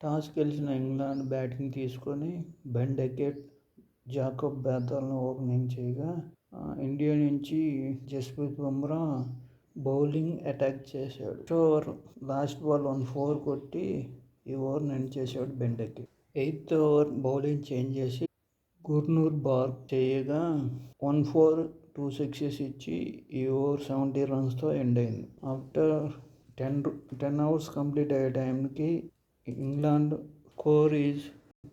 Toss గెలిచిన England batting తీసుకొని Ben decade, Jacob బేథల్ను opening చేయగా ఇండియా నుంచి జస్ప్రీత్ బుమ్రా బౌలింగ్ అటాక్ చేశాడు. ఓవర్ లాస్ట్ బాల్ 1 4 కొట్టి ఈ ఓవర్ని ఎండ్ చేశాడు Ben decade. 8th over bowling change చేసి గుర్నూర్ బార్ చేయగా 1 4 2 6 ఇచ్చి ఈ ఓవర్ 70 runsతో ఎండ్ అయింది. ఆఫ్టర్ 10 hours కంప్లీట్ అయ్యే టైంకి England score is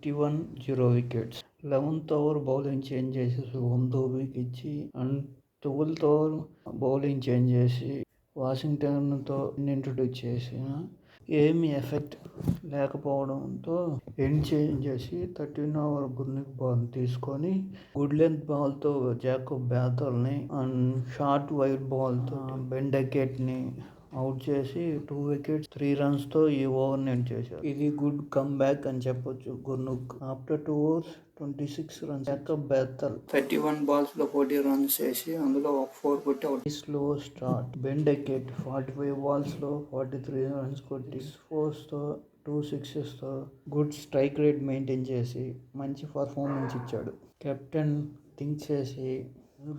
51-0 wickets. 11th over bowling change చేసి శుభమ్ దూబేకి ఇచ్చి and 12th over bowling change చేసి వాషింగ్టన్తో ఇంట్రడ్యూస్ చేసిన ఏమీ ఎఫెక్ట్ లేకపోవడంతో ఎండ్ చేంజ్ చేసి 13th ఓవర్ గుర్నిక్ బాల్ తీసుకొని గుడ్ లెంత్ బాల్తో జాకబ్ బేథల్ని అండ్ షార్ట్ వైడ్ బాల్తో బెన్ డెకెట్ని అవుట్ చేసి 2 wickets 3 runsతో ఈ ఓవర్ని ఎండ్ చేశారు. ఇది గుడ్ కమ్ బ్యాక్ అని చెప్పొచ్చు గుర్నుక్. After 2 overs 26 runs Jacob Bethell 31 balls లో 40 runs చేసి అందులో 4 కొట్టి out. Slow start Ben Duckett 45 balls లో 43 runs కొట్టి 4తో 2 sixesతో గుడ్ స్ట్రైక్ రేట్ మెయింటైన్ చేసి మంచి పర్ఫార్మెన్స్ ఇచ్చాడు. కెప్టెన్ థింక్ చేసి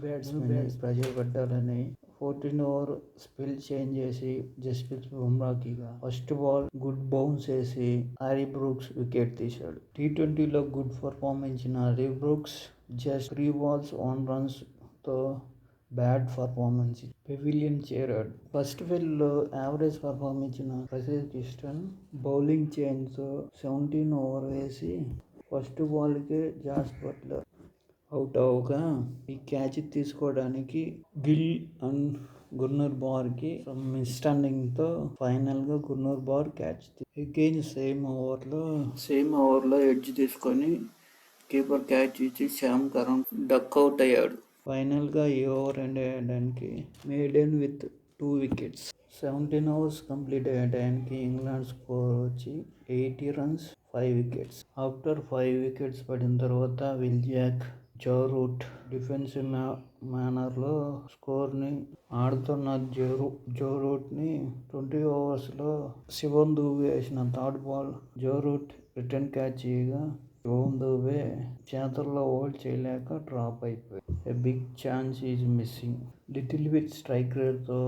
బ్యాట్స్మెన్ ప్రెజర్ పెట్టాలని 14th ఓవర్ స్పెల్ చేంజ్ చేసి జస్ప్రీత్ బుమ్రాకి ఫస్ట్ బాల్ గుడ్ బౌన్స్ వేసి హారీ బ్రూక్స్ వికెట్ తీశాడు. T20లో గుడ్ పర్ఫార్మెన్స్ ఇచ్చిన హారీ బ్రూక్స్ జస్ట్ 3 balls 1 runsతో బ్యాడ్ పర్ఫార్మెన్స్ పెవిలియన్ చేరాడు. ఫస్ట్ ఫెల్లో యావరేజ్ పర్ఫార్మెన్స్ ఇచ్చిన ప్రసిద్ధ్ కిస్టన్ బౌలింగ్ చేంజ్తో 17th ఓవర్ వేసి ఫస్ట్ బాల్కే జాస్ బట్లర్ అవుట్ అవగా ఈ క్యాచ్ తీసుకోవడానికి గిల్ అండ్ గుర్నూర్ బార్కి మిస్అండర్స్టాండింగ్తో ఫైనల్గా Gurnoor Brar catch again same ఓవర్లో ఎడ్జ్ తీసుకొని కీపర్ క్యాచ్ ఇచ్చి శ్యామ్ కరణ్ డక్అవుట్ అయ్యాడు. ఫైనల్గా ఈ ఓవర్ ఎండ్ అయ్యడానికి maiden with 2 wickets. 17 hours complete అయ్యే టైంకి ఇంగ్లాండ్ స్కోర్ వచ్చి 80 runs 5 wickets. ఆఫ్టర్ 5 wickets పడిన తర్వాత Will Jack, Joe Root defensive manner స్కోర్ని ఆడుతున్న జో రూట్ని 20 ఓవర్స్లో శుభమ్ దూబే వేసిన third ball Joe Root return catch చేయగా శుభమ్ దూబే చేతుల్లో హోల్డ్ చేయలేక డ్రాప్ అయిపోయి a big chance is missing. Little bit strike రేట్తో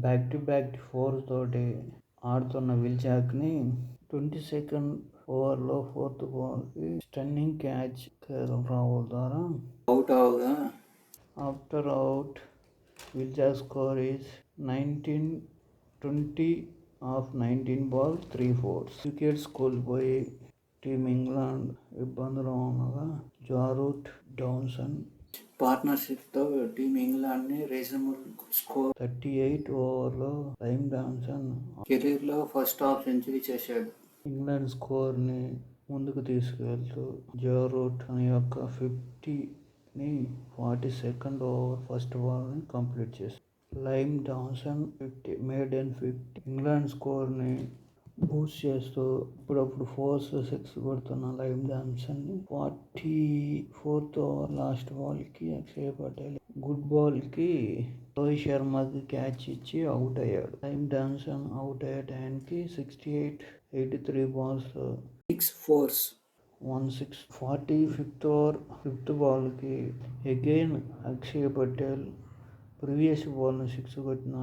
బ్యాక్ టు బ్యాక్ 4 తోటి ఆడుతున్న విల్ జాక్ని 22nd ఓవర్లో 4th బాల్కి స్టన్నింగ్ క్యాచ్ రావుల్ ద్వారా అవుట్ అవగా after out Will Jack score is 19-20 of 19 balls 3 fours. Wickets కోల్పోయి టీమ్ ఇంగ్లాండ్ ఇబ్బందులు ఉండగా జో రూట్, డౌన్సన్ పార్ట్నర్షిప్తో టీమ్ ఇంగ్లాండ్ని రీజనబుల్ స్కోర్ 38 ఓవర్లో లైమ్ డాన్సన్ కెరీర్లో ఫస్ట్ హాఫ్ సెంచరీ చేశాడు. ఇంగ్లాండ్ స్కోర్ని ముందుకు తీసుకెళ్తూ జో రూట్ యొక్క 50ని 42nd ఓవర్ ఫస్ట్ బాల్ని కంప్లీట్ చేశాడు. లైమ్ డాన్సన్ 50 మేడెన్ 50 ఇంగ్లాండ్ స్కోర్ని బూస్ట్ చేస్తూ ఇప్పుడప్పుడు 4 6 కొడుతున్న లైమ్ డాన్సన్ని 44th ఓవర్ లాస్ట్ బాల్కి అక్షయ్ పటేల్ గుడ్ బాల్కి రోహిత్ శర్మకి క్యాచ్ ఇచ్చి అవుట్ అయ్యాడు. లైమ్ డాన్సన్ అవుట్ అయ్యే టైంకి 83 balls 6 fours 1 6. 45th over 5th బాల్కి అగైన్ అక్షయ్ పటేల్ ప్రీవియస్ బాల్ని 6 కొట్టిన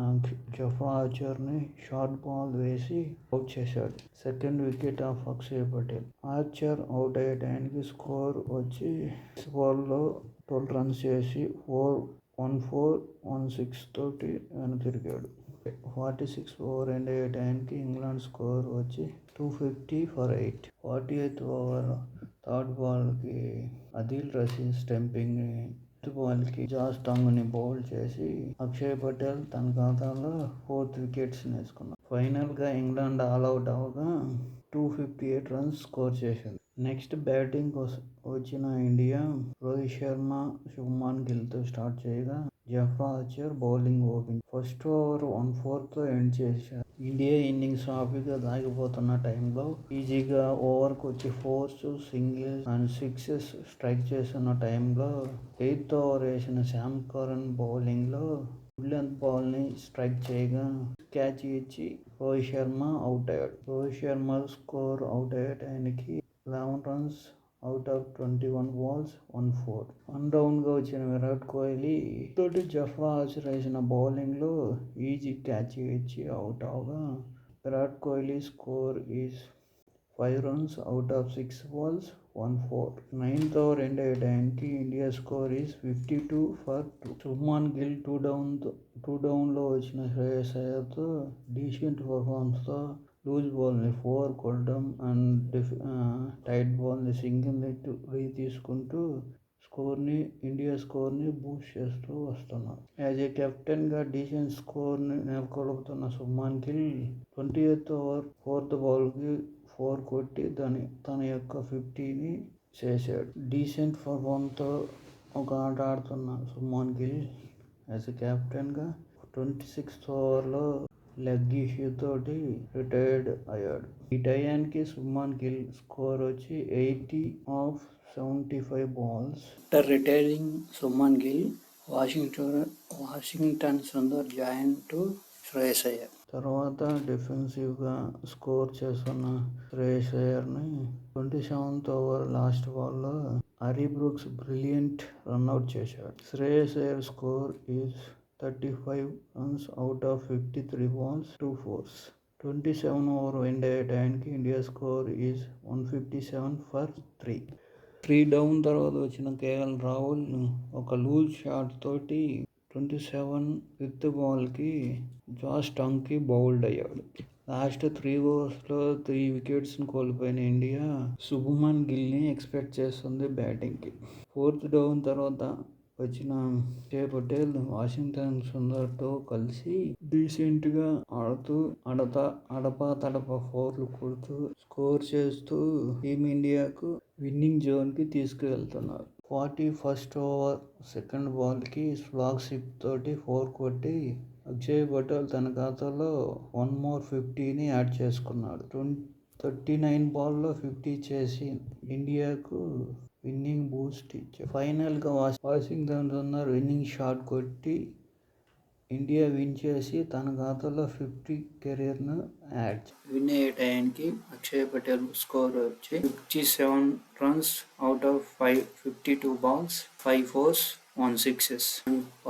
జఫా ఆర్చర్ని షార్ట్ బాల్ వేసి అవుట్ చేశాడు. Second wicket of Akshay Patel. Archer out అయ్యే టైంకి స్కోర్ వచ్చి 6 బాల్లో 12 runs చేసి 1 4 1 6 తోటి వెనుతిరిగాడు. 46 ఓవర్ ఎండ్ అయ్యే టైంకి ఇంగ్లాండ్ స్కోర్ వచ్చి 250 for 8. 48th ఓవర్ థర్డ్ బాల్కి అదిల్ రషీద్ స్టంపింగ్ని బాల్కి జాస్ టాంగ్ని బౌల్ చేసి అక్షయ్ పటేల్ తన ఖాతాలో 4th wickets వేసుకున్నాడు. ఫైనల్గా ఇంగ్లాండ్ ఆల్అవుట్ అవగా 258 runs స్కోర్ చేసింది. నెక్స్ట్ బ్యాటింగ్ వచ్చిన ఇండియా రోహిత్ శర్మ, శుభ్మన్ గిల్తో స్టార్ట్ చేయగా Jofra Archer bowling open. First over 1 4తో ఎండ్ చేశారు. ఇండియా ఇన్నింగ్స్ సాఫీగా సాగిపోతున్న టైంలో ఈజీగా ఓవర్కి వచ్చి 4s, singles and 6s strike చేస్తున్న టైంలో 8th ఓవర్ వేసిన శ్యామ్ కరణ్ బౌలింగ్లో గుడ్ లెంత్ బాల్ని స్ట్రైక్ చేయగా క్యాచ్ ఇచ్చి రోహిత్ శర్మ అవుట్ అయ్యాడు. రోహిత్ శర్మ స్కోర్ అవుట్ అయ్యే టైంకి 11 runs అవుట్ ఆఫ్ 21 balls 1 4. 1 డౌన్గా వచ్చిన విరాట్ కోహ్లీ తోటి జఫ్రా ఆర్చర్ వేసిన బౌలింగ్లో ఈజీ క్యాచ్ ఇచ్చి అవుట్ అవగా Virat Kohli score is 5 runs out of 6 balls 1 4. 9th over end అయ్యే టైంకి India score is 52 for 2. Shubman Gill 2 డౌన్లో వచ్చిన శ్రేయస్ అయ్యర్తో డీసెంట్ పర్ఫార్మెన్స్తో లూజ్ బాల్ని 4 కొట్టడం అండ్ టైట్ బాల్ని సింగిల్ తీసుకుంటూ ఇండియా స్కోర్ని బూస్ట్ చేస్తూ వస్తున్నారు. యాజ్ ఏ కెప్టెన్గా డీసెంట్ స్కోర్ని నెలకొల్పుతున్న Shubman Gill 20th over 4th బాల్కి 4 కొట్టి తన యొక్క 50ని చేశాడు. డీసెంట్ పర్ఫార్మెన్స్తో ఒక ఆట ఆడుతున్న శుభ్మన్ గిల్ యాజ్ ఏ కెప్టెన్గా 26th ఓవర్లో లెగ్ ఇష్యూ తోటి రిటైర్డ్ అయ్యాడు. ఈ టయానికి శుభ్మన్ గిల్ స్కోర్ వచ్చి 80 of 75 balls. After retiring Shubman Gill Washington Sundar join to Shreyas Iyer. తర్వాత డిఫెన్సివ్గా స్కోర్ చేస్తున్న శ్రేయస్ అయ్యర్ని 27th over లాస్ట్ బాల్లో హరీ బ్రూక్స్ బ్రిలియంట్ రన్అట్ చేశాడు. Shreyas Iyer score is 35 runs out of 53 balls 2 4. 27 over end అయ్యే టైంకి India score is 157 for 3. 3 down తర్వాత వచ్చిన కేఎల్ రాహుల్ ఒక లూజ్ షాట్ తోటి 27 5th బాల్కి Josh టంగ్కి bowled అయ్యాడు. లాస్ట్ 3 ఓవర్స్లో 3 వికెట్స్ని కోల్పోయిన ఇండియా శుభ్మన్ గిల్ని ఎక్స్పెక్ట్ చేస్తుంది బ్యాటింగ్కి. 4th డౌన్ తర్వాత వచ్చిన అక్షయ్ పటేల్ వాషింగ్టన్ సుందర్తో కలిసి డీసెంట్గా ఆడుతూ అడపా ఫోర్లు కొడుతూ స్కోర్ చేస్తూ టీమిండియాకు విన్నింగ్ జోన్కి తీసుకువెళ్తున్నారు. 41st over సెకండ్ బాల్కి స్లాగ్ స్లిప్ తోటి 4 కొట్టి అక్షయ్ పటేల్ తన ఖాతాలో 1 more 50ని యాడ్ చేసుకున్నాడు. 39 బాల్లో 50 చేసి ఇండియాకు విన్నింగ్ బూస్ట్ ఇచ్చారు. ఫైనల్గా వాషింగ్టన్ సుందర్ విన్నింగ్ షాట్ కొట్టి ఇండియా విన్ చేసి తన ఖాతాలో 50 కెరీర్ను యాడ్. విన్ అయ్యే టైంకి అక్షయ్ పటేల్ స్కోర్ వచ్చి 57 runs out of 52 balls 5 4s 1 6s.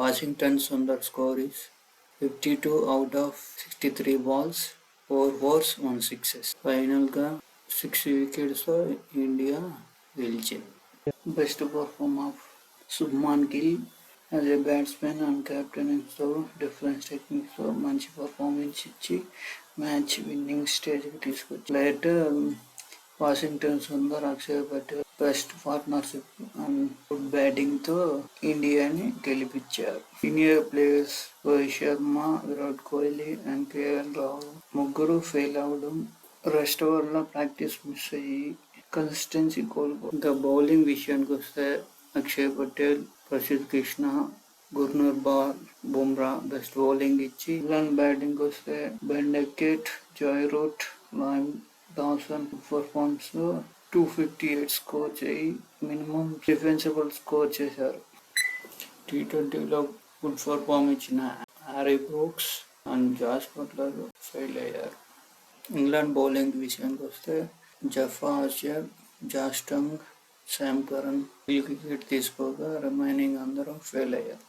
Washington Sundar score is 52 out of 63 balls 4 4s 1 6s. ఫైనల్గా 6 వికెట్స్తో ఇండియా గెలిచింది. Best perform of Shubman Gill as a batsman and కెప్టెన్తో డిఫరెన్స్ టెక్నిక్స్తో మంచి పర్ఫార్మెన్స్ ఇచ్చి మ్యాచ్ విన్నింగ్ స్టేజ్కి తీసుకొచ్చి later Washington Sundar Akshay Patel best partnership and good బ్యాటింగ్తో ఇండియాని గెలిపించారు. Senior players Rohit Sharma, Virat Kohli and KL Rahul ముగ్గురు ఫెయిల్ అవ్వడం, రెస్ట్ వల్ల ప్రాక్టీస్ మిస్ అయ్యి కన్సిస్టెన్సీ కోల్పో. ఇంకా బౌలింగ్ విషయానికి వస్తే అక్షయ్ పటేల్, ప్రసిద్ధ్ కృష్ణ, గుర్నూర్ బుమ్రా బెస్ట్ బౌలింగ్ ఇచ్చి, ఇంగ్లాండ్ బ్యాటింగ్ వస్తే Ben Duckett, Joe Root, Liam Dawson performance 258 score చేయి మినిమం డిఫెన్సిబుల్ స్కోర్ చేశారు. T20లో గుడ్ పర్ఫార్మ్ ఇచ్చిన Harry Brooks and Jos Buttler fail అయ్యారు. ఇంగ్లాండ్ బౌలింగ్ విషయానికి వస్తే Jofra Archer, Josh Tongue, Sam Curran wicket తీసుకోగా రిమైనింగ్ అందరూ ఫెయిల్ అయ్యారు.